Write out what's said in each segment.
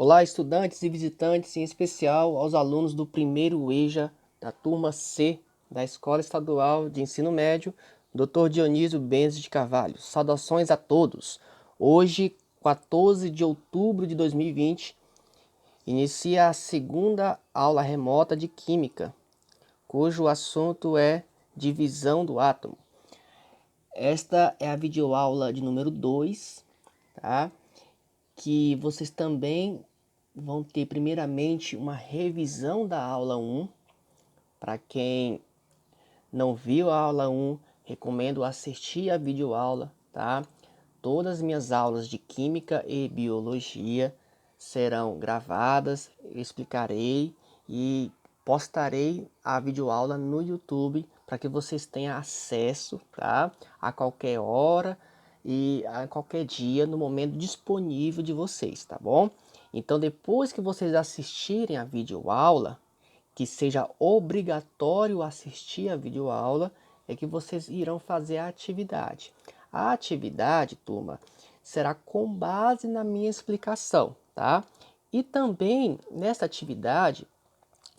Olá, estudantes e visitantes, em especial aos alunos do primeiro EJA da turma C da Escola Estadual de Ensino Médio, Dr. Dionísio Benz de Carvalho. Saudações a todos. Hoje, 14 de outubro de 2020, inicia a segunda aula remota de Química, cujo assunto é divisão do átomo. Esta é a videoaula de número 2, tá? Que vocês também vão ter primeiramente uma revisão da aula 1. Para quem não viu a aula 1, recomendo assistir a videoaula, tá? Todas as minhas aulas de Química e Biologia serão gravadas, eu explicarei e postarei a videoaula no YouTube para que vocês tenham acesso, tá? A qualquer hora e a qualquer dia, no momento disponível de vocês, tá bom? Então, depois que vocês assistirem a videoaula, que seja obrigatório assistir a videoaula, é que vocês irão fazer a atividade. A atividade, turma, será com base na minha explicação, tá? E também, nessa atividade,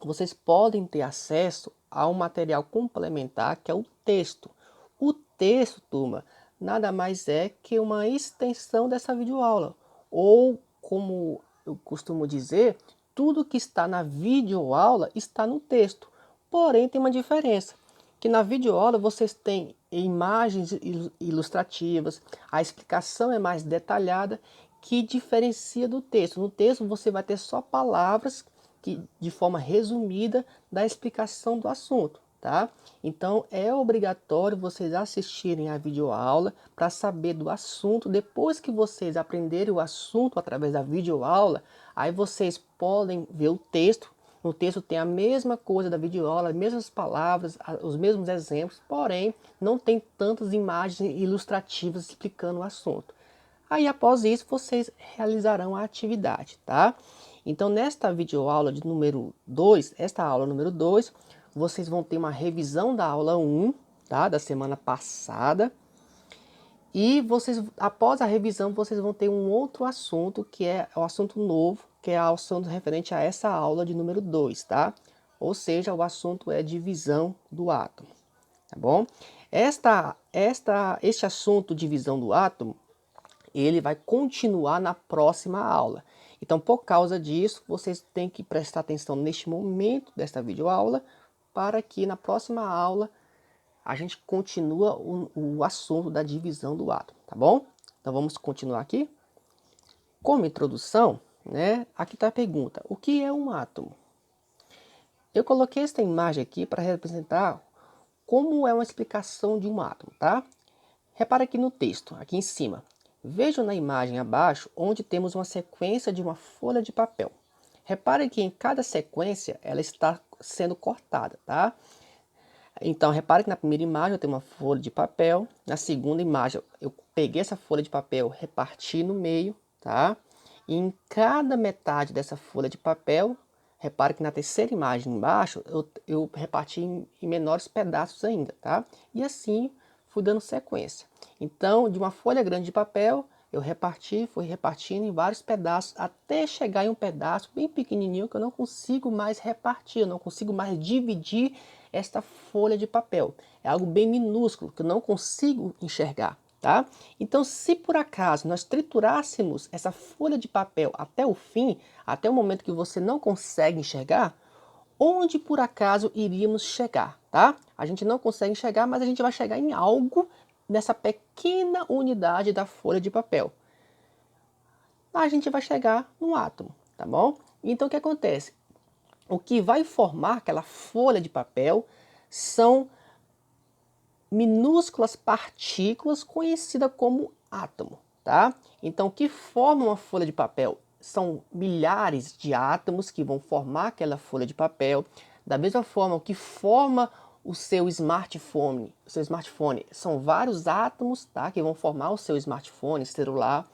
vocês podem ter acesso a um material complementar, que é o texto. O texto, turma, nada mais é que uma extensão dessa videoaula. Ou, como eu costumo dizer, tudo que está na videoaula está no texto. Porém, tem uma diferença, que na videoaula vocês têm imagens ilustrativas, a explicação é mais detalhada, que diferencia do texto. No texto você vai ter só palavras que, de forma resumida, dá a explicação do assunto, tá? Então é obrigatório vocês assistirem a videoaula para saber do assunto. Depois que vocês aprenderem o assunto através da videoaula, aí vocês podem ver o texto. No texto tem a mesma coisa da videoaula, as mesmas palavras, os mesmos exemplos, porém não tem tantas imagens ilustrativas explicando o assunto. Aí após isso vocês realizarão a atividade, tá? Então nesta videoaula de número 2, esta aula número 2, vocês vão ter uma revisão da aula 1, tá? Da semana passada. E vocês, após a revisão, vocês vão ter um outro assunto, que é o assunto novo, que é o assunto referente a essa aula de número 2, tá? Ou seja, o assunto é divisão do átomo, tá bom? Este assunto, divisão do átomo, ele vai continuar na próxima aula. Então, por causa disso, vocês têm que prestar atenção neste momento desta videoaula, para que na próxima aula a gente continua o assunto da divisão do átomo, tá bom? Então vamos continuar aqui. Como introdução, né, aqui está a pergunta: o que é um átomo? Eu coloquei esta imagem aqui para representar como é uma explicação de um átomo, tá? Repara aqui no texto, aqui em cima. Vejam na imagem abaixo, onde temos uma sequência de uma folha de papel. Repare que em cada sequência ela está sendo cortada, tá? Então, repare que na primeira imagem eu tenho uma folha de papel. Na segunda imagem eu peguei essa folha de papel, reparti no meio, tá? E em cada metade dessa folha de papel, repare que na terceira imagem embaixo eu reparti em menores pedaços ainda, tá? E assim fui dando sequência. Então, de uma folha grande de papel, eu reparti, fui repartindo em vários pedaços, até chegar em um pedaço bem pequenininho que eu não consigo mais repartir, eu não consigo mais dividir esta folha de papel. É algo bem minúsculo que eu não consigo enxergar, tá? Então, se por acaso nós triturássemos essa folha de papel até o fim, até o momento que você não consegue enxergar, onde por acaso iríamos chegar, tá? A gente não consegue enxergar, mas a gente vai chegar em algo nessa pequena unidade da folha de papel. A gente vai chegar no átomo, tá bom? Então o que acontece? O que vai formar aquela folha de papel são minúsculas partículas conhecidas como átomo, tá? Então o que forma uma folha de papel são milhares de átomos que vão formar aquela folha de papel. Da mesma forma, o que forma o seu smartphone são vários átomos, tá? Que vão formar o seu smartphone celular,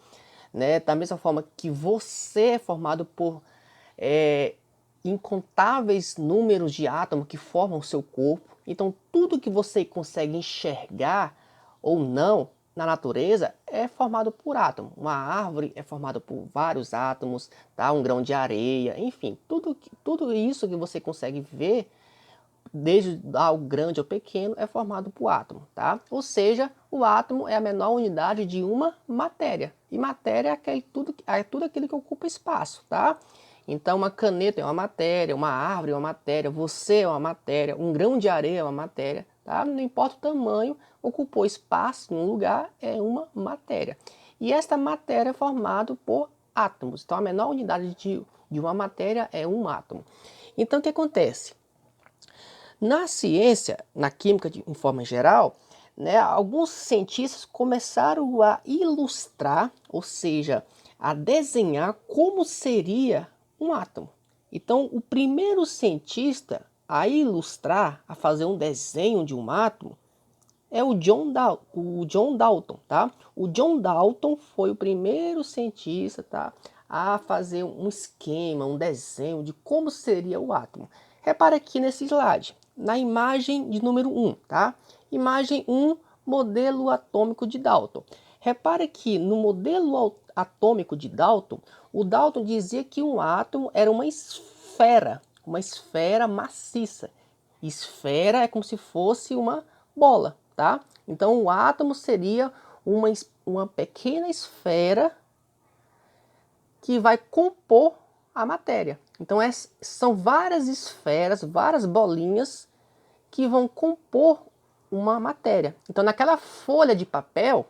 né? Da mesma forma que você é formado por incontáveis números de átomos que formam o seu corpo. Então tudo que você consegue enxergar ou não, na natureza é formado por átomos. Uma árvore é formada por vários átomos, tá? Um grão de areia, enfim, tudo isso que você consegue ver, desde o grande ao pequeno, é formado por átomo, tá? Ou seja, o átomo é a menor unidade de uma matéria. E matéria é tudo aquilo que ocupa espaço, tá? Então, uma caneta é uma matéria, uma árvore é uma matéria, você é uma matéria, um grão de areia é uma matéria, tá? Não importa o tamanho, ocupou espaço em um lugar, é uma matéria. E esta matéria é formada por átomos. Então, a menor unidade de uma matéria é um átomo. Então, o que acontece? Na ciência, na química em forma geral, né, alguns cientistas começaram a ilustrar, ou seja, a desenhar como seria um átomo. Então, o primeiro cientista a ilustrar, a fazer um desenho de um átomo, é o John Dalton, tá? O John Dalton foi o primeiro cientista, tá, a fazer um esquema, um desenho de como seria o átomo. Repara aqui nesse slide, na imagem de número 1, tá? Imagem 1, modelo atômico de Dalton. Repara que no modelo atômico de Dalton, o Dalton dizia que um átomo era uma esfera maciça. Esfera é como se fosse uma bola, tá? Então o átomo seria uma pequena esfera que vai compor a matéria. Então são várias esferas, várias bolinhas que vão compor uma matéria. Então naquela folha de papel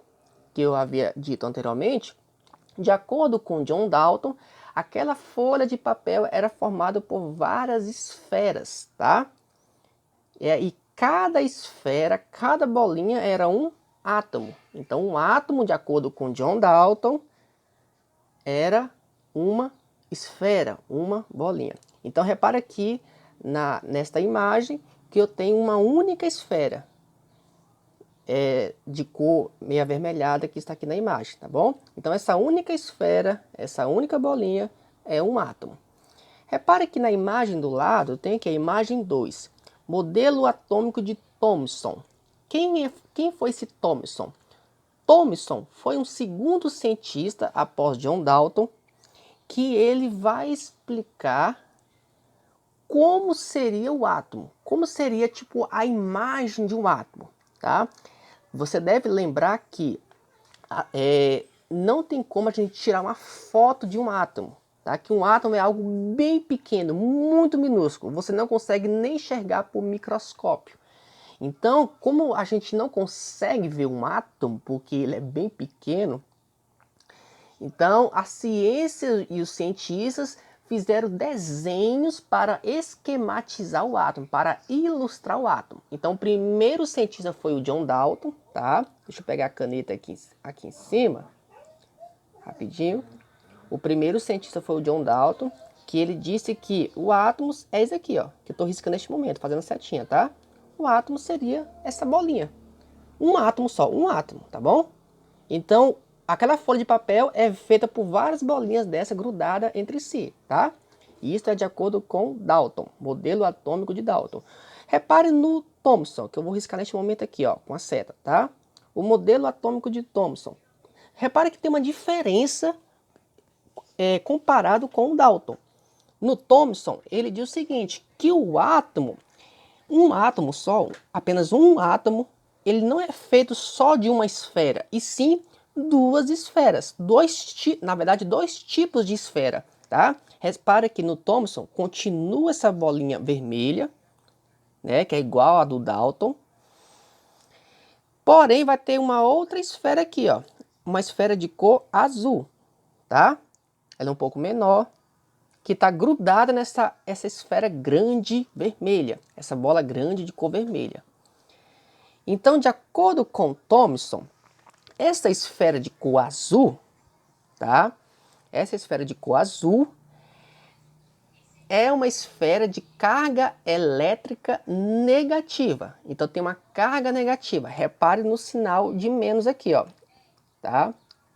que eu havia dito anteriormente, de acordo com John Dalton, aquela folha de papel era formada por várias esferas, tá? E cada esfera, cada bolinha era um átomo. Então um átomo, de acordo com John Dalton, era uma esfera, uma bolinha. Então repara aqui nesta imagem que eu tenho uma única esfera de cor meio avermelhada que está aqui na imagem, tá bom? Então essa única esfera, essa única bolinha é um átomo. Repare que na imagem do lado tem aqui a imagem 2, modelo atômico de Thomson. Quem foi esse Thomson? Thomson foi um segundo cientista após John Dalton, que ele vai explicar como seria o átomo, como seria tipo a imagem de um átomo, tá? Você deve lembrar que não tem como a gente tirar uma foto de um átomo, tá? Que um átomo é algo bem pequeno, muito minúsculo, você não consegue nem enxergar por microscópio. Então, como a gente não consegue ver um átomo, porque ele é bem pequeno, então a ciência e os cientistas fizeram desenhos para esquematizar o átomo, para ilustrar o átomo. Então o primeiro cientista foi o John Dalton, tá? Deixa eu pegar a caneta aqui em cima, rapidinho. O primeiro cientista foi o John Dalton, que ele disse que o átomo é esse aqui, ó, que eu estou riscando neste momento, fazendo setinha, tá? O átomo seria essa bolinha. Um átomo só, um átomo, tá bom? Então, aquela folha de papel é feita por várias bolinhas dessa grudada entre si, tá? E isso é de acordo com Dalton, modelo atômico de Dalton. Repare no Thomson, que eu vou riscar neste momento aqui, ó, com a seta, tá? O modelo atômico de Thomson. Repare que tem uma diferença comparado com o Dalton. No Thomson, ele diz o seguinte, que o átomo, um átomo só, apenas um átomo, ele não é feito só de uma esfera, e sim duas esferas, na verdade dois tipos de esfera, tá? Repara que no Thomson continua essa bolinha vermelha, né, que é igual a do Dalton, porém vai ter uma outra esfera aqui, ó, uma esfera de cor azul, tá? Ela é um pouco menor, que está grudada essa esfera grande vermelha, essa bola grande de cor vermelha. Então, de acordo com Thomson, essa esfera de cor azul, tá? Essa esfera de cor azul é uma esfera de carga elétrica negativa. Então tem uma carga negativa. Repare no sinal de menos aqui, ó, tá?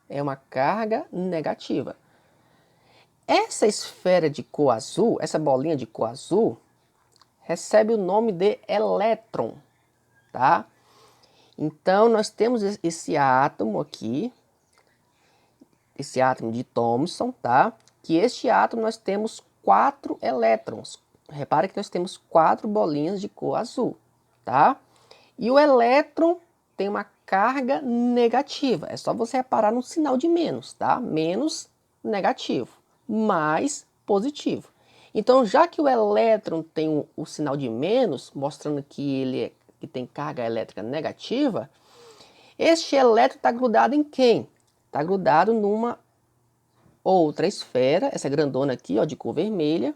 É uma carga negativa. Essa esfera de cor azul, essa bolinha de cor azul, recebe o nome de elétron, tá? Então, nós temos esse átomo aqui, esse átomo de Thomson, tá? Que este átomo nós temos 4 elétrons. Repara que nós temos 4 bolinhas de cor azul, tá? E o elétron tem uma carga negativa. É só você reparar no sinal de menos, tá? Menos negativo, mais positivo. Então, já que o elétron tem o sinal de menos, mostrando que que tem carga elétrica negativa, este elétron está grudado em quem? Está grudado numa outra esfera, essa grandona aqui, ó, de cor vermelha,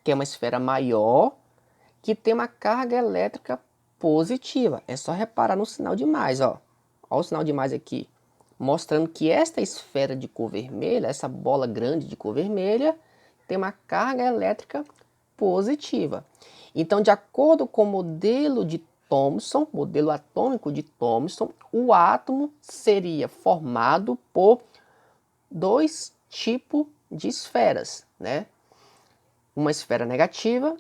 que é uma esfera maior, que tem uma carga elétrica positiva. É só reparar no sinal de mais, ó. Ó o sinal de mais aqui, mostrando que esta esfera de cor vermelha, essa bola grande de cor vermelha, tem uma carga elétrica positiva. Então, de acordo com o modelo de Thomson, modelo atômico de Thomson, o átomo seria formado por 2 tipos de esferas, né? Uma esfera negativa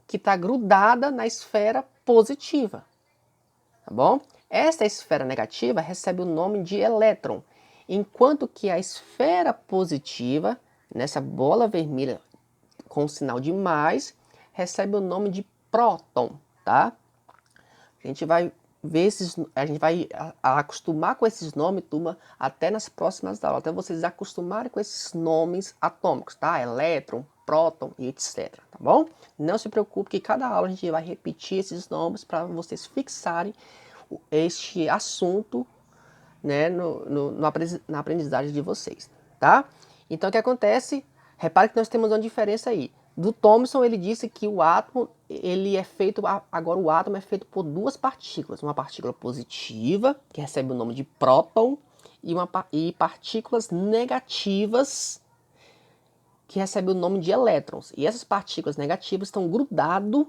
que está grudada na esfera positiva, tá bom? Esta esfera negativa recebe o nome de elétron, enquanto que a esfera positiva, nessa bola vermelha com o sinal de mais, recebe o nome de próton, tá? A gente vai ver a gente vai acostumar com esses nomes, turma, até nas próximas aulas, até vocês acostumarem com esses nomes atômicos, tá? Elétron, próton e etc, tá bom? Não se preocupe que cada aula a gente vai repetir esses nomes para vocês fixarem este assunto, né, na aprendizagem de vocês, tá? Então o que acontece? Repare que nós temos uma diferença aí. Do Thomson ele disse que o átomo, ele é feito, agora o átomo é feito por 2 partículas, uma partícula positiva, que recebe o nome de próton, e partículas negativas, que recebem o nome de elétrons. E essas partículas negativas estão grudadas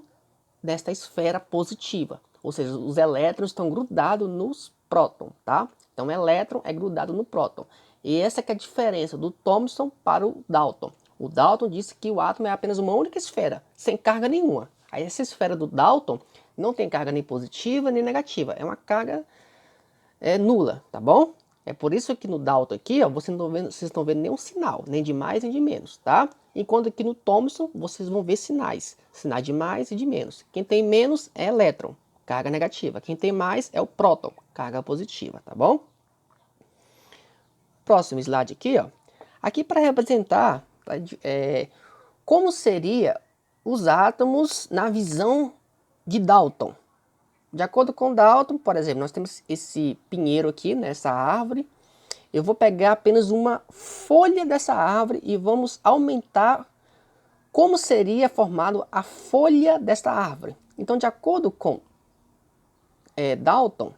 nesta esfera positiva. Ou seja, os elétrons estão grudados nos prótons, tá? Então, o elétron é grudado no próton. E essa que é a diferença do Thomson para o Dalton. O Dalton disse que o átomo é apenas uma única esfera, sem carga nenhuma. Aí essa esfera do Dalton não tem carga nem positiva nem negativa. É uma carga nula, tá bom? É por isso que no Dalton aqui, ó, vocês estão vendo nenhum sinal, nem de mais nem de menos, tá? Enquanto aqui no Thomson, vocês vão ver sinais. Sinais de mais e de menos. Quem tem menos é elétron, carga negativa. Quem tem mais é o próton, carga positiva, tá bom? Próximo slide aqui, ó. Aqui para representar como seria os átomos na visão de Dalton. De acordo com Dalton, por exemplo, nós temos esse pinheiro aqui, nessa árvore. Eu vou pegar apenas uma folha dessa árvore e vamos aumentar como seria formado a folha desta árvore. Então, de acordo com Dalton,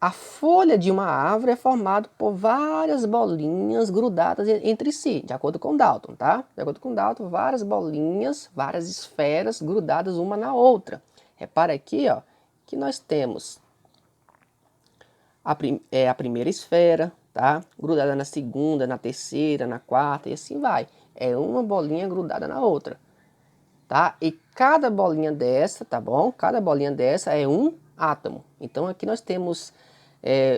a folha de uma árvore é formada por várias bolinhas grudadas entre si, de acordo com Dalton, tá? De acordo com Dalton, várias bolinhas, várias esferas grudadas uma na outra. Repara aqui, ó, que nós temos a primeira esfera, tá? Grudada na segunda, na terceira, na quarta e assim vai. É uma bolinha grudada na outra, tá? E cada bolinha dessa, tá bom? Cada bolinha dessa é um átomo. Então aqui nós temos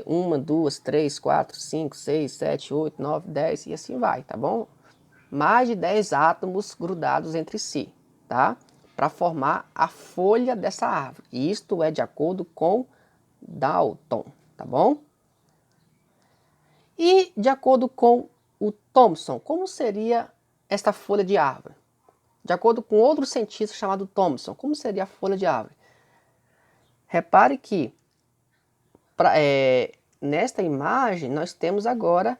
1, 2, 3, 4, 5, 6, 7, 8, 9, 10 e assim vai, tá bom? Mais de 10 átomos grudados entre si, tá? Para formar a folha dessa árvore. E isto é de acordo com Dalton, tá bom? E de acordo com o Thomson, como seria esta folha de árvore? De acordo com outro cientista chamado Thomson, como seria a folha de árvore? Repare que nesta imagem nós temos agora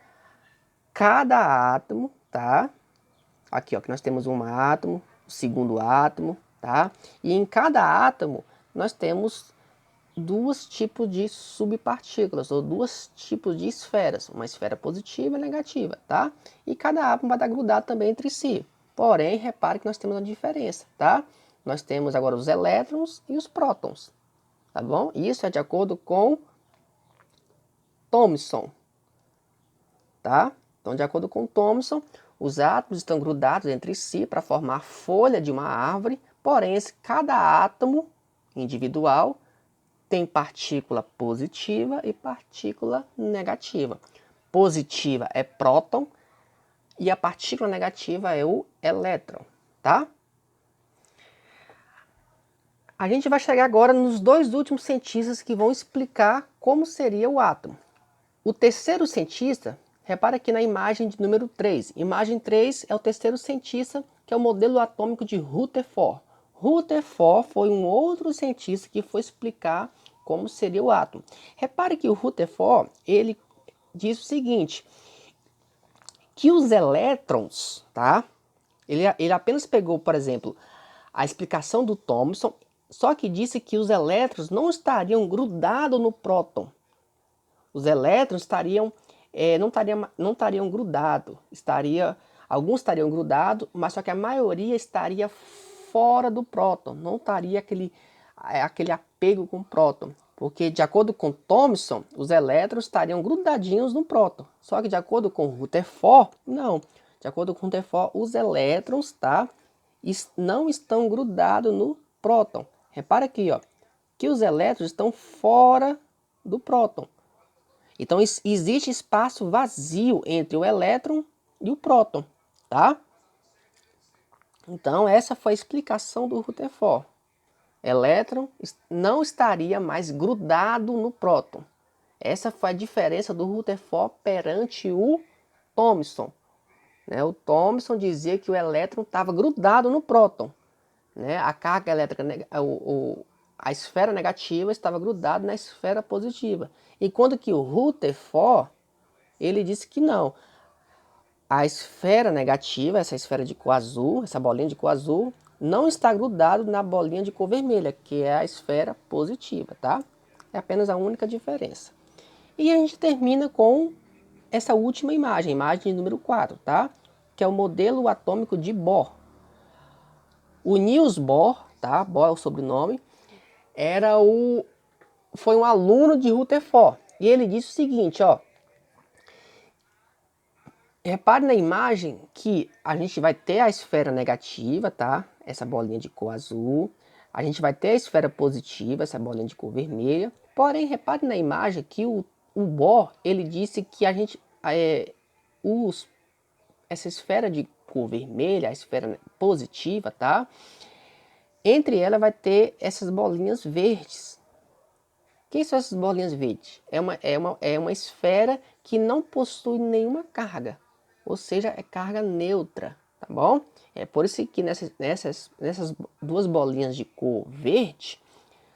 cada átomo, tá? Aqui, ó, que nós temos um átomo, o segundo átomo, tá? E em cada átomo nós temos 2 tipos de subpartículas, ou 2 tipos de esferas, uma esfera positiva e negativa, tá? E cada átomo vai estar grudado também entre si. Porém, repare que nós temos uma diferença, tá? Nós temos agora os elétrons e os prótons, tá bom? Isso é de acordo com Thomson, tá? Então, de acordo com Thomson, os átomos estão grudados entre si para formar a folha de uma árvore, porém, cada átomo individual tem partícula positiva e partícula negativa. Positiva é próton e a partícula negativa é o elétron, tá? A gente vai chegar agora nos dois últimos cientistas que vão explicar como seria o átomo. O terceiro cientista, repara aqui na imagem de número 3. Imagem 3 é o terceiro cientista, que é o modelo atômico de Rutherford. Rutherford foi um outro cientista que foi explicar como seria o átomo. Repare que o Rutherford, ele diz o seguinte, que os elétrons, tá? Ele apenas pegou, por exemplo, a explicação do Thomson, só que disse que os elétrons não estariam grudados no próton. Os elétrons não estariam grudados. Alguns estariam grudados, mas só que a maioria estaria fora do próton. Não estaria aquele apego com o próton. Porque, de acordo com Thomson, os elétrons estariam grudadinhos no próton. Só que, de acordo com Rutherford, não. De acordo com Rutherford, os elétrons, tá, não estão grudados no próton. Repara aqui, ó, que os elétrons estão fora do próton. Então, existe espaço vazio entre o elétron e o próton, tá? Então, essa foi a explicação do Rutherford. Elétron não estaria mais grudado no próton. Essa foi a diferença do Rutherford perante o Thomson. O Thomson dizia que o elétron estava grudado no próton. A carga elétrica, a esfera negativa estava grudada na esfera positiva. Enquanto que o Rutherford, ele disse que não. A esfera negativa, essa esfera de cor azul, essa bolinha de cor azul, não está grudado na bolinha de cor vermelha, que é a esfera positiva, tá? É apenas a única diferença. E a gente termina com essa última imagem número 4, tá? Que é o modelo atômico de Bohr. O Niels Bohr, tá? Bohr é o sobrenome, foi um aluno de Rutherford. E ele disse o seguinte, ó. Repare na imagem que a gente vai ter a esfera negativa, tá? Essa bolinha de cor azul. A gente vai ter a esfera positiva, essa bolinha de cor vermelha. Porém, repare na imagem que o Bohr, ele disse que essa esfera de cor vermelha, a esfera positiva, tá? Entre ela vai ter essas bolinhas verdes. Quem são essas bolinhas verdes? É uma esfera que não possui nenhuma carga. Ou seja, é carga neutra, tá bom? É por isso que nessas duas bolinhas de cor verde,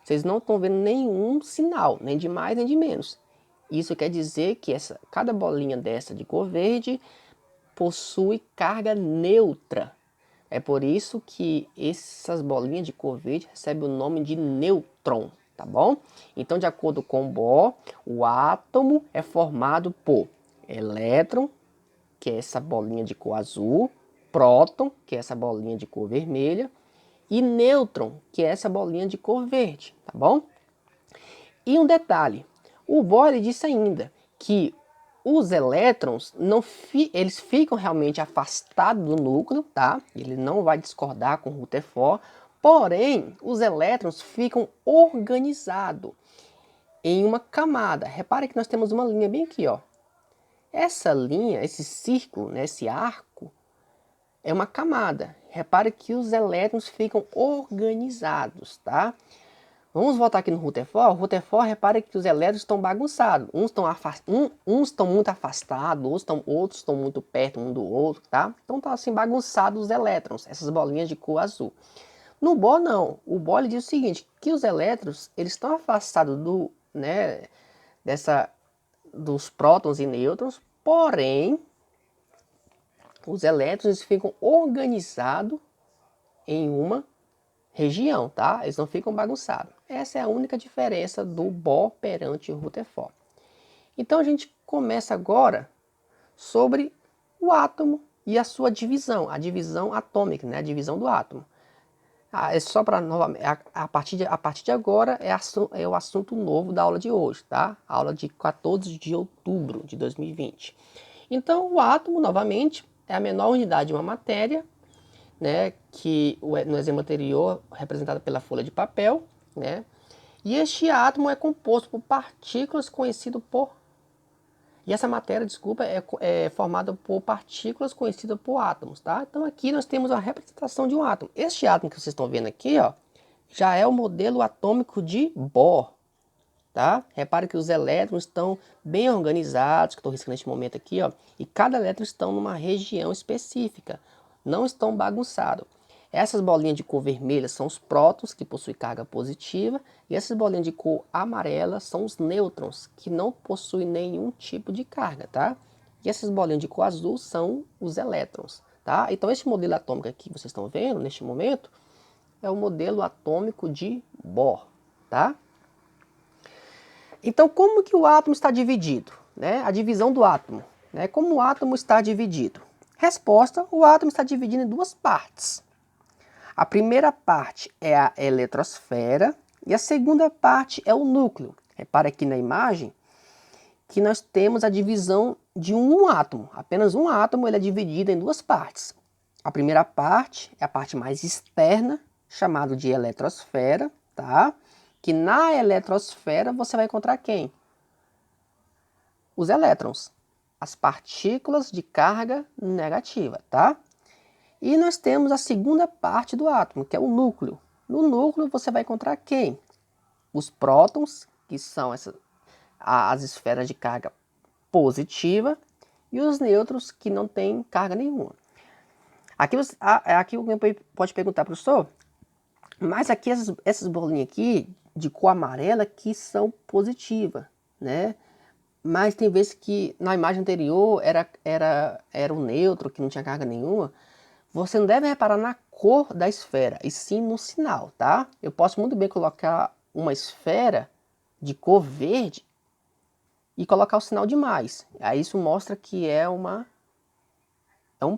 vocês não estão vendo nenhum sinal, nem de mais nem de menos. Isso quer dizer que cada bolinha dessa de cor verde possui carga neutra. É por isso que essas bolinhas de cor verde recebem o nome de nêutron, tá bom? Então, de acordo com Bohr, o átomo é formado por elétron, que é essa bolinha de cor azul, próton, que é essa bolinha de cor vermelha, e nêutron, que é essa bolinha de cor verde, tá bom? E um detalhe, o Bohr disse ainda que os elétrons, eles ficam realmente afastados do núcleo, tá? Ele não vai discordar com o Rutherford, porém, os elétrons ficam organizados em uma camada. Repare que nós temos uma linha bem aqui, ó. Essa linha, esse círculo, esse arco, é uma camada. Repare que os elétrons ficam organizados, tá? Vamos voltar aqui no Rutherford. O Rutherford, repare que os elétrons estão bagunçados. Uns estão muito afastados, outros estão muito perto um do outro, tá? Então tá assim bagunçado os elétrons, essas bolinhas de cor azul. No Bohr não. O Bohr diz o seguinte, que os elétrons, eles estão afastados dos prótons e nêutrons, porém, os elétrons ficam organizados em uma região, tá? Eles não ficam bagunçados. Essa é a única diferença do Bohr perante o Rutherford. Então a gente começa agora sobre o átomo e a sua divisão, a divisão atômica, né? A divisão do átomo. É só para novamente, a partir de agora é o assunto novo da aula de hoje, tá? Aula de 14 de outubro de 2020. Então, o átomo, novamente, é a menor unidade de uma matéria, né? Que no exemplo anterior, representada pela folha de papel, né? E este átomo é composto por partículas conhecido por... E essa matéria, desculpa, é formada por partículas conhecidas por átomos, tá? Então aqui nós temos a representação de um átomo. Este átomo que vocês estão vendo aqui, ó, já é o modelo atômico de Bohr, tá? Repare que os elétrons estão bem organizados, que estou riscando neste momento aqui, ó, e cada elétron está numa região específica, não estão bagunçados. Essas bolinhas de cor vermelha são os prótons, que possuem carga positiva, e essas bolinhas de cor amarela são os nêutrons, que não possuem nenhum tipo de carga, tá? E essas bolinhas de cor azul são os elétrons, tá? Então esse modelo atômico aqui que vocês estão vendo neste momento é o modelo atômico de Bohr, tá? Então como que o átomo está dividido, né? A divisão do átomo, né? Como o átomo está dividido? Resposta: o átomo está dividido em duas partes. A primeira parte é a eletrosfera e a segunda parte é o núcleo. Repare aqui na imagem que nós temos a divisão de um átomo. Apenas um átomo ele é dividido em duas partes. A primeira parte é a parte mais externa, chamada de eletrosfera, tá? Que na eletrosfera você vai encontrar quem? Os elétrons, as partículas de carga negativa, tá? E nós temos a segunda parte do átomo, que é o núcleo. No núcleo você vai encontrar quem? Os prótons, que são as esferas de carga positiva, e os nêutrons, que não têm carga nenhuma. Aqui alguém pode perguntar, professor, mas aqui essas bolinhas aqui, de cor amarela, que são positivas, né? Mas tem vezes que na imagem anterior era um nêutron, que não tinha carga nenhuma. Você não deve reparar na cor da esfera, e sim no sinal, tá? Eu posso muito bem colocar uma esfera de cor verde e colocar o sinal de mais. Aí isso mostra que é um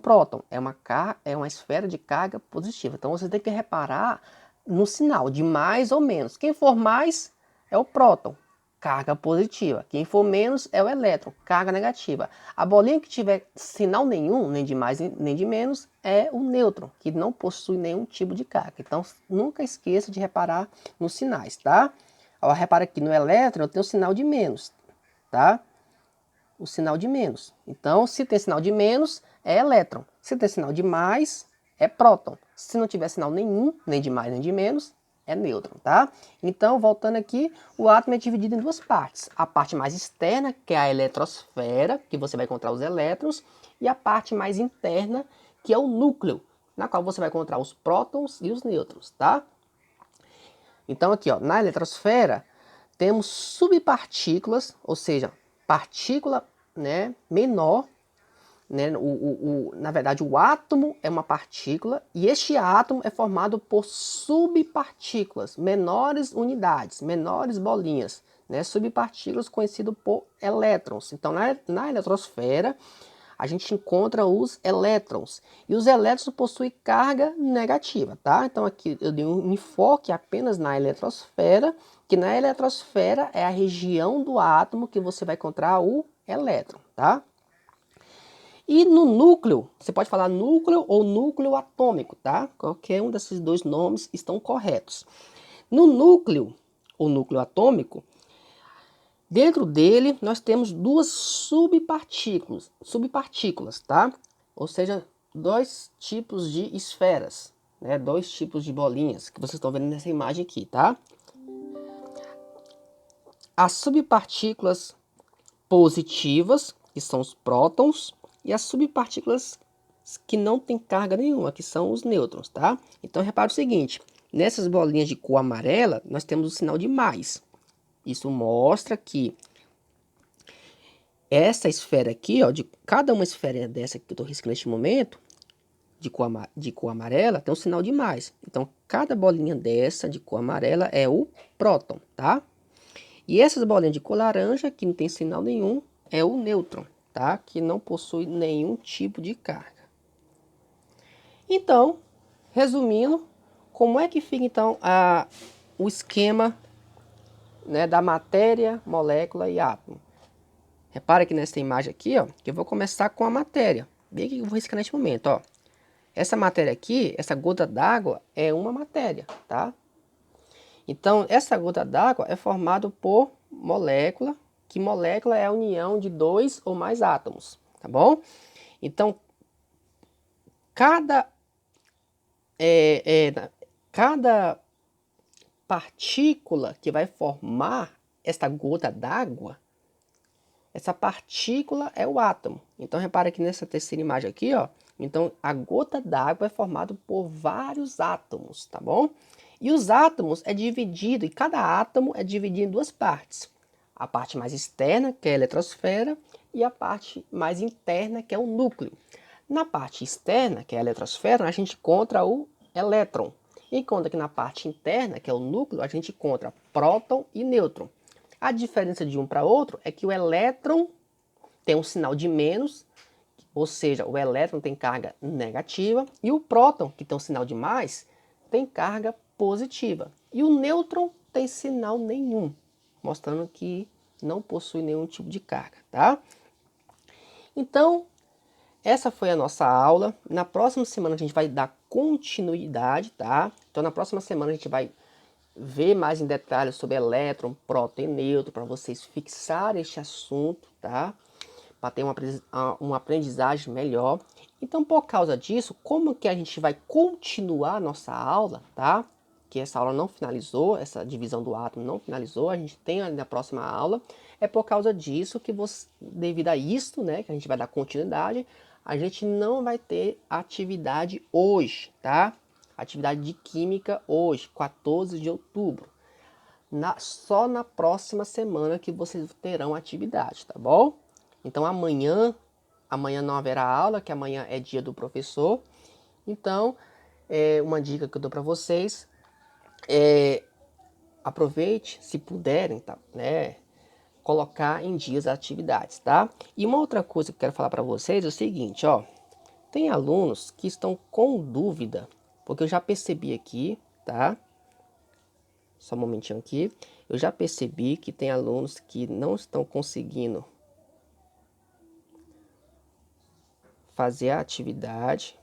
próton, é uma esfera de carga positiva. Então você tem que reparar no sinal de mais ou menos. Quem for mais é o próton, carga positiva. Quem for menos é o elétron, carga negativa. A bolinha que tiver sinal nenhum, nem de mais nem de menos, é o nêutron, que não possui nenhum tipo de carga. Então nunca esqueça de reparar nos sinais, tá? Ó, repara aqui no elétron eu tenho o sinal de menos, tá? O sinal de menos. Então, se tem sinal de menos, é elétron. Se tem sinal de mais, é próton. Se não tiver sinal nenhum, nem de mais nem de menos, é nêutron, tá? Então, voltando aqui, o átomo é dividido em duas partes. A parte mais externa, que é a eletrosfera, que você vai encontrar os elétrons, e a parte mais interna, que é o núcleo, na qual você vai encontrar os prótons e os nêutrons, tá? Então, aqui, ó, na eletrosfera, temos subpartículas, ou seja, partícula, né, menor, né, na verdade o átomo é uma partícula e este átomo é formado por subpartículas, menores unidades, menores bolinhas, né, subpartículas conhecido por elétrons. Então na eletrosfera a gente encontra os elétrons e os elétrons possuem carga negativa, tá? Então aqui eu dei um enfoque apenas na eletrosfera, que na eletrosfera é a região do átomo que você vai encontrar o elétron, tá? E no núcleo, você pode falar núcleo ou núcleo atômico, tá? Qualquer um desses dois nomes estão corretos. No núcleo, ou núcleo atômico, dentro dele nós temos duas subpartículas, tá? Ou seja, dois tipos de esferas, né? Dois tipos de bolinhas que vocês estão vendo nessa imagem aqui, tá? As subpartículas positivas, que são os prótons, e as subpartículas que não têm carga nenhuma, que são os nêutrons, tá? Então repare o seguinte, nessas bolinhas de cor amarela, nós temos o sinal de mais. Isso mostra que essa esfera aqui, ó, de cada uma esfera dessa que eu estou riscando neste momento, de cor amarela, tem um sinal de mais. Então cada bolinha dessa de cor amarela é o próton, tá? E essas bolinhas de cor laranja, que não tem sinal nenhum, é o nêutron, tá? Que não possui nenhum tipo de carga. Então, resumindo, como é que fica então o esquema, né, da matéria, molécula e átomo? Repara que nessa imagem aqui, ó, que eu vou começar com a matéria. Bem que eu vou riscar neste momento, ó. Essa matéria aqui, essa gota d'água é uma matéria, tá? Então, essa gota d'água é formada por molécula, que molécula é a união de dois ou mais átomos, tá bom? Então, cada, cada partícula que vai formar esta gota d'água, essa partícula é o átomo. Então, repara aqui nessa terceira imagem aqui, ó. Então, a gota d'água é formada por vários átomos, tá bom? E os átomos é dividido, e cada átomo é dividido em duas partes. A parte mais externa, que é a eletrosfera, e a parte mais interna, que é o núcleo. Na parte externa, que é a eletrosfera, a gente encontra o elétron. Enquanto que na parte interna, que é o núcleo, a gente encontra próton e nêutron. A diferença de um para outro é que o elétron tem um sinal de menos, ou seja, o elétron tem carga negativa, e o próton, que tem um sinal de mais, tem carga positiva. E o nêutron tem sinal nenhum, mostrando que não possui nenhum tipo de carga, tá? Então, essa foi a nossa aula. Na próxima semana a gente vai dar continuidade, tá? Então, na próxima semana a gente vai ver mais em detalhes sobre elétron, próton e nêutron, para vocês fixarem este assunto, tá? Para ter uma aprendizagem melhor. Então, por causa disso, como que a gente vai continuar a nossa aula, tá? Que essa aula não finalizou, essa divisão do átomo não finalizou, a gente tem na próxima aula. É por causa disso que você, devido a isso, né, que a gente vai dar continuidade, a gente não vai ter atividade hoje, tá? Atividade de química hoje, 14 de outubro. Só na próxima semana que vocês terão atividade, tá bom? Então amanhã não haverá aula, que amanhã é dia do professor. Então, uma dica que eu dou para vocês aproveite, se puderem, tá, né, colocar em dias as atividades, tá? E uma outra coisa que eu quero falar para vocês é o seguinte, ó. Tem alunos que estão com dúvida, porque eu já percebi aqui, tá? Só um momentinho aqui. Eu já percebi que tem alunos que não estão conseguindo fazer a atividade,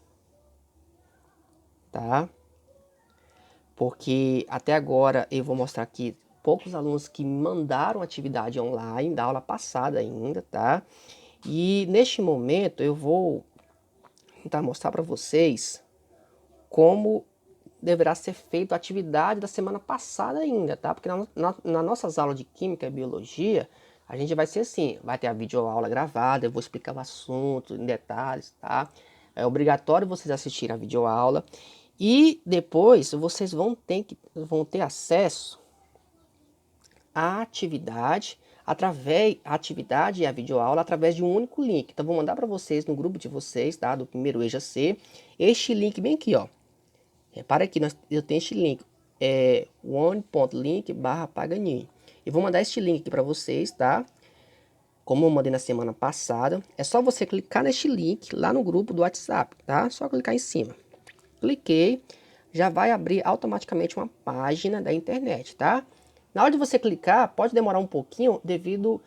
tá? Porque até agora eu vou mostrar aqui poucos alunos que mandaram atividade online da aula passada ainda, tá? E neste momento eu vou tentar mostrar para vocês como deverá ser feita a atividade da semana passada ainda, tá? Porque nas nossas aulas de Química e Biologia, a gente vai ser assim, vai ter a videoaula gravada, eu vou explicar o assunto em detalhes, tá? É obrigatório vocês assistirem a videoaula e depois vocês vão ter acesso à atividade, a atividade e a videoaula através de um único link. Então, vou mandar para vocês no grupo de vocês, tá? Do primeiro EJA C, este link bem aqui, ó. Repara aqui, eu tenho este link, one.link/Paganini. E vou mandar este link aqui para vocês, tá? Como eu mandei na semana passada, é só você clicar neste link lá no grupo do WhatsApp, tá? Só clicar em cima. Cliquei, já vai abrir automaticamente uma página da internet, tá? Na hora de você clicar, pode demorar um pouquinho devido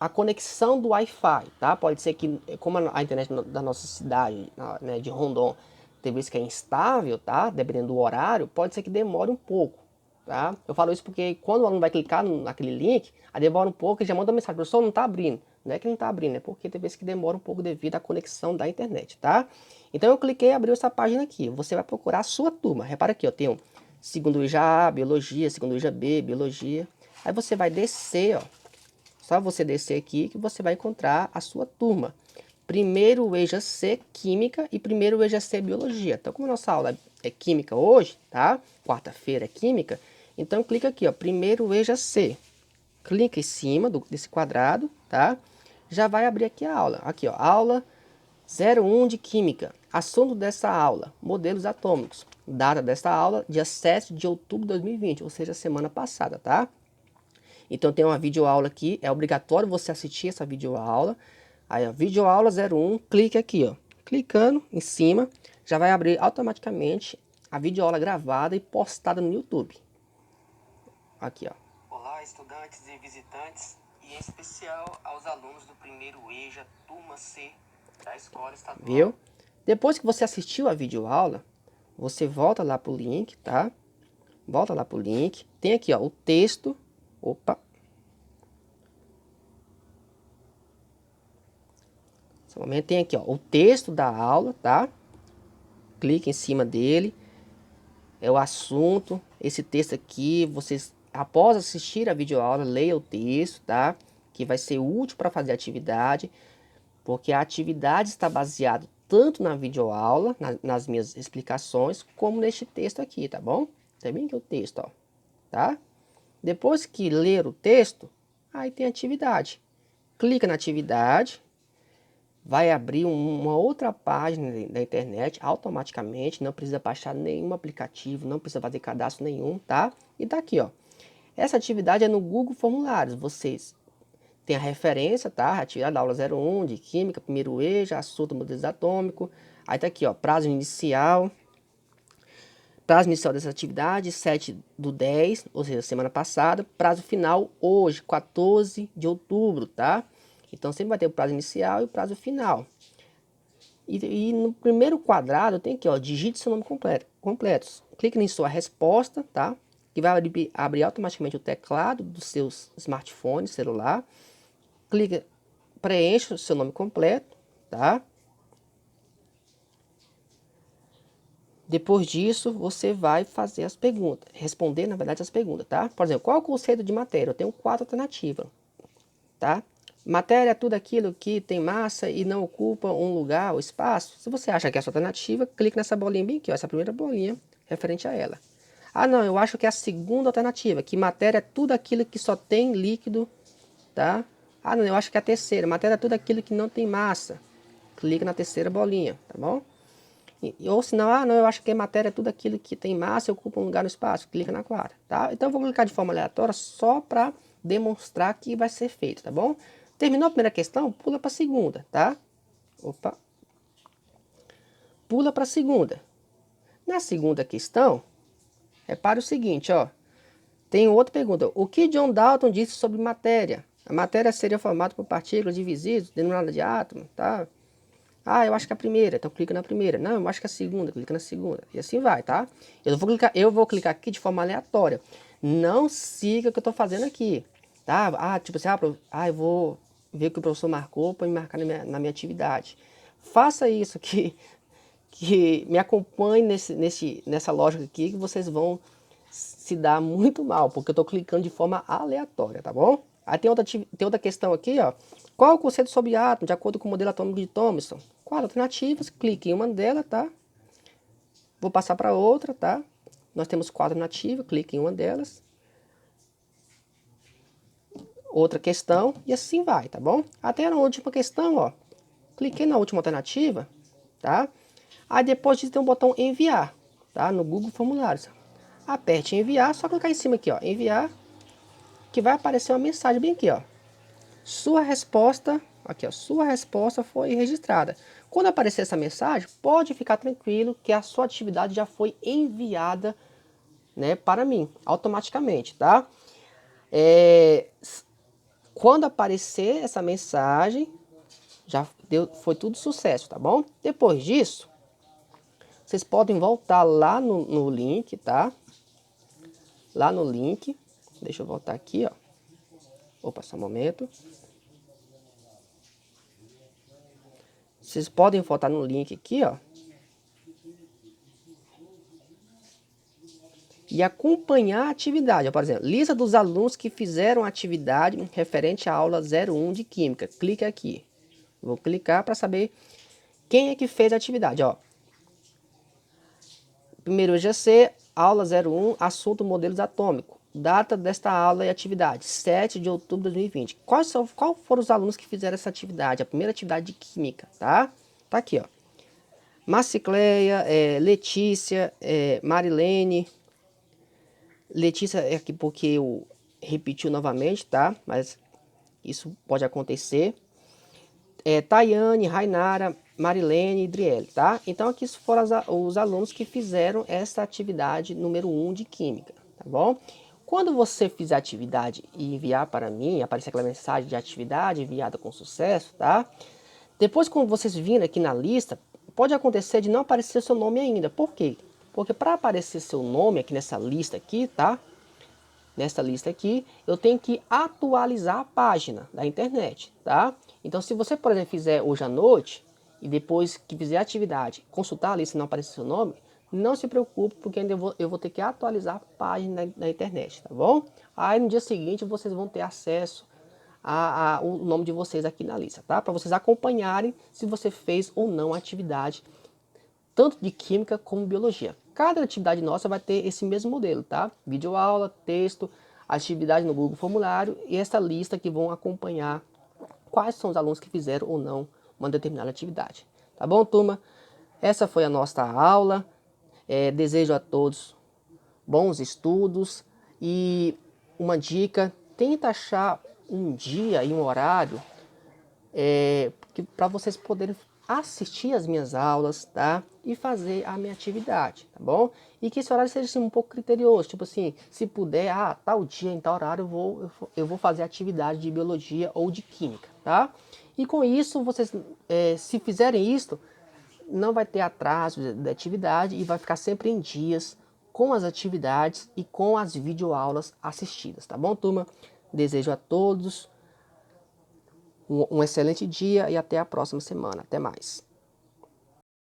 à conexão do Wi-Fi, tá? Pode ser que, como a internet da nossa cidade, né, de Rondon, tem vezes que é instável, tá? Dependendo do horário, pode ser que demore um pouco, tá? Eu falo isso porque quando o aluno vai clicar naquele link, aí demora um pouco e já manda uma mensagem, professor, não tá abrindo. Não é que não tá abrindo, é porque tem vezes que demora um pouco devido à conexão da internet, tá? Então eu cliquei e abriu essa página aqui. Você vai procurar a sua turma. Repara aqui, ó, tem um segundo EJA A, Biologia, segundo EJA B, Biologia. Aí você vai descer, ó. Só você descer aqui que você vai encontrar a sua turma. Primeiro EJA C, Química, e primeiro EJA C, Biologia. Então, como a nossa aula é Química hoje, tá? Quarta-feira é Química. Então, clica aqui, ó, primeiro EJA C. Clica em cima desse quadrado, tá? Já vai abrir aqui a aula. Aqui, ó, aula 01 de Química. Assunto dessa aula, modelos atômicos. Data desta aula, dia 7 de outubro de 2020, ou seja, semana passada, tá? Então tem uma videoaula aqui, é obrigatório você assistir essa videoaula. Aí, ó, videoaula 01, clique aqui, ó. Clicando em cima, já vai abrir automaticamente a videoaula gravada e postada no YouTube. Aqui, ó. Olá, estudantes e visitantes, e em especial aos alunos do primeiro EJA, turma C, da Escola Estadual. Viu? Depois que você assistiu a videoaula, você volta lá pro link, tá? Volta lá pro link. Tem aqui, ó, o texto. Opa. Nesse momento tem aqui, ó, o texto da aula, tá? Clique em cima dele. É o assunto. Esse texto aqui, vocês, após assistir a videoaula, leia o texto, tá? Que vai ser útil para fazer a atividade. Porque a atividade está baseada tanto na videoaula, nas minhas explicações, como neste texto aqui, tá bom? Também que é o texto, ó, tá? Depois que ler o texto, aí tem atividade. Clica na atividade, vai abrir uma outra página da internet automaticamente, não precisa baixar nenhum aplicativo, não precisa fazer cadastro nenhum, tá? E tá aqui, ó. Essa atividade é no Google Formulários, vocês tem a referência, tá? Atividade da aula 01 de Química, primeiro EJA, assunto modelos atômicos. Aí tá aqui, ó, prazo inicial. Prazo inicial dessa atividade, 7/10, ou seja, semana passada. Prazo final, hoje, 14 de outubro, tá? Então, sempre vai ter o prazo inicial e o prazo final. E no primeiro quadrado tem aqui, ó, digite seu nome completo. Clique em sua resposta, tá? Que vai abrir automaticamente o teclado dos seus smartphones, celular. Clica, preencha o seu nome completo, tá? Depois disso, você vai fazer as perguntas, responder, na verdade, as perguntas, tá? Por exemplo, qual é o conceito de matéria? Eu tenho 4 alternativas, tá? Matéria é tudo aquilo que tem massa e não ocupa um lugar ou espaço. Se você acha que é a sua alternativa, clique nessa bolinha bem aqui, ó, essa primeira bolinha referente a ela. Ah, não, eu acho que é a segunda alternativa, que matéria é tudo aquilo que só tem líquido, tá? Ah, não, eu acho que é a terceira, matéria é tudo aquilo que não tem massa. Clica na terceira bolinha, tá bom? Ou se não, ah, não, eu acho que matéria é tudo aquilo que tem massa e ocupa um lugar no espaço. Clica na quarta, tá? Então eu vou clicar de forma aleatória só para demonstrar que vai ser feito, tá bom? Terminou a primeira questão, pula para a segunda, tá? Opa. Pula para a segunda. Na segunda questão, repare o seguinte, ó. Tem outra pergunta. O que John Dalton disse sobre matéria? A matéria seria formada por partículas divisíveis, denominadas de átomo, tá? Ah, eu acho que é a primeira, então clica na primeira. Não, eu acho que é a segunda, clica na segunda. E assim vai, tá? Eu vou clicar aqui de forma aleatória. Não siga o que eu tô fazendo aqui, tá? Ah, tipo assim, eu vou ver o que o professor marcou para me marcar na minha atividade. Faça isso que me acompanhe nessa lógica aqui, que vocês vão se dar muito mal, porque eu tô clicando de forma aleatória, tá bom? Aí tem outra questão aqui, ó. Qual é o conceito sobre átomo, de acordo com o modelo atômico de Thomson? 4 alternativas, clique em uma delas, tá? Vou passar para outra, tá? Nós temos 4 alternativas, clique em uma delas. Outra questão, e assim vai, tá bom? Até na última questão, ó. Cliquei na última alternativa, tá? Aí depois disso tem um botão enviar, tá? No Google Formulários. Aperte em enviar, só clicar em cima aqui, ó. Enviar, que vai aparecer uma mensagem bem aqui, ó. Sua resposta, aqui ó, sua resposta foi registrada. Quando aparecer essa mensagem, pode ficar tranquilo que a sua atividade já foi enviada, né, para mim, automaticamente, tá? Quando aparecer essa mensagem, foi tudo sucesso, tá bom? Depois disso, vocês podem voltar lá no link, tá? Lá no link, deixa eu voltar aqui, ó. Opa, só um momento. Vocês podem voltar no link aqui, ó. E acompanhar a atividade. Por exemplo, lista dos alunos que fizeram a atividade referente à aula 01 de Química. Clique aqui. Vou clicar para saber quem é que fez a atividade. Ó. Primeiro EGC, aula 01, assunto modelos atômicos. Data desta aula e atividade, 7 de outubro de 2020. Quais foram os alunos que fizeram essa atividade? A primeira atividade de Química, tá? Tá aqui, ó. Marcicleia, Letícia, Marilene. Letícia é aqui porque eu repetiu novamente, tá? Mas isso pode acontecer. Tayane, Rainara, Marilene e Driele, tá? Então aqui foram os alunos que fizeram essa atividade número 1 de Química, tá bom? Quando você fizer a atividade e enviar para mim, aparecer aquela mensagem de atividade enviada com sucesso, tá? Depois, quando vocês virem aqui na lista, pode acontecer de não aparecer seu nome ainda. Por quê? Porque para aparecer seu nome aqui nessa lista aqui, tá? Nessa lista aqui, eu tenho que atualizar a página da internet, tá? Então, se você, por exemplo, fizer hoje à noite e depois que fizer a atividade, consultar a lista e não aparecer seu nome, não se preocupe, porque ainda eu vou ter que atualizar a página da internet, tá bom? Aí no dia seguinte vocês vão ter acesso o nome de vocês aqui na lista, tá? Para vocês acompanharem se você fez ou não a atividade, tanto de química como biologia. Cada atividade nossa vai ter esse mesmo modelo, tá? Videoaula, texto, atividade no Google Formulário e essa lista que vão acompanhar quais são os alunos que fizeram ou não uma determinada atividade. Tá bom, turma? Essa foi a nossa aula. Desejo a todos bons estudos e uma dica, tenta achar um dia e um horário para vocês poderem assistir as minhas aulas, tá? E fazer a minha atividade, tá bom? E que esse horário seja assim, um pouco criterioso, tipo assim, se puder, tal dia, em tal horário, eu vou fazer atividade de biologia ou de química, tá? E com isso, vocês, se fizerem isso, não vai ter atraso da atividade e vai ficar sempre em dias com as atividades e com as videoaulas assistidas, tá bom, turma? Desejo a todos um excelente dia e até a próxima semana. Até mais.